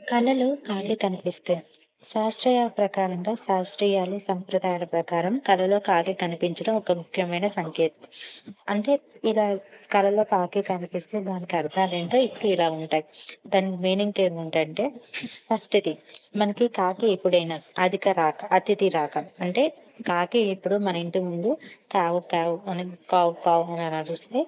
కళలు కాకి కనిపిస్తాయి. శాస్త్రీయాలు, సంప్రదాయాల ప్రకారం కళలో కాకి కనిపించడం ఒక ముఖ్యమైన సంకేతం. అంటే ఇలా కళలో కాకి కనిపిస్తే దానికి అర్థాలేంటో ఇప్పుడు ఇలా ఉంటాయి. దాని మీనింగ్ ఏముంటంటే ఫస్ట్‌ది మనకి కాకి ఎప్పుడైనా అతిథి రాక అంటే కాకి ఇప్పుడు మన ఇంటి ముందు కావు కావు అని కావు కావు అని అరుస్తే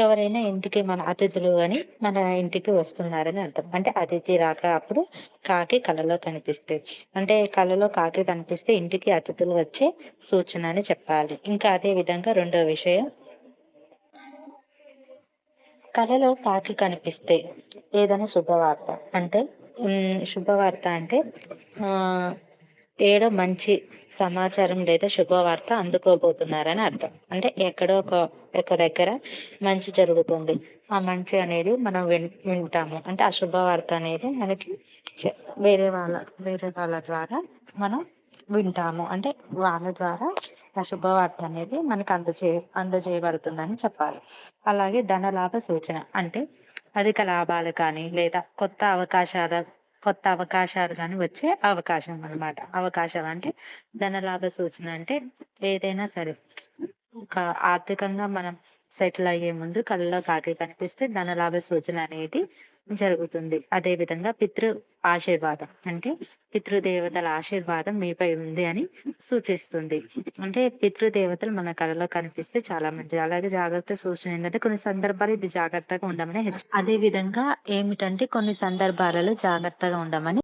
ఎవరైనా ఇంటికి మన అతిథులు అని మన ఇంటికి వస్తున్నారని అర్థం. అంటే అతిథి రాక అప్పుడు కాకి కలలో కనిపిస్తాయి. అంటే కలలో కాకి కనిపిస్తే ఇంటికి అతిథులు వచ్చే సూచన అని చెప్పాలి. ఇంకా అదే విధంగా రెండో విషయం, కలలో కాకి కనిపిస్తే ఏదైనా శుభవార్త అంటే శుభవార్త అంటే ఆహ్, ఏదో మంచి సమాచారం లేదా శుభవార్త అందుకోబోతున్నారని అర్థం. అంటే ఎక్కడో ఒక దగ్గర మంచి జరుగుతుంది. ఆ మంచి అనేది మనం వింటాము. అంటే ఆ శుభవార్త అనేది మనకి చె వేరే వాళ్ళ వేరే వాళ్ళ ద్వారా మనం వింటాము. అంటే వాళ్ళ ద్వారా ఆ శుభవార్త అనేది మనకు అందజేయబడుతుందని చెప్పాలి. అలాగే ధనలాభ సూచన అంటే అధిక లాభాలు కానీ లేదా కొత్త అవకాశాలు గాని వచ్చే అవకాశం అన్నమాట. అవకాశం అంటే ధనలాభ సూచన అంటే ఏదైనా సరే ఒక ఆర్థికంగా మనం సెటిల్ అయ్యే ముందు కళ్ళలో కాకి కనిపిస్తే ధనలాభ సూచన అనేది జరుగుతుంది. అదే విధంగా ఆశీర్వాదం అంటే పితృదేవతల ఆశీర్వాదం మీపై ఉంది అని సూచిస్తుంది. అంటే పితృదేవతలు మన కలలో కనిపిస్తే చాలా మంచిది. అలాగే జాగ్రత్త సూచన ఏంటంటే కొన్ని సందర్భాలు ఇది జాగ్రత్తగా ఉండమని అదే విధంగా ఏమిటంటే కొన్ని సందర్భాలలో జాగ్రత్తగా ఉండమని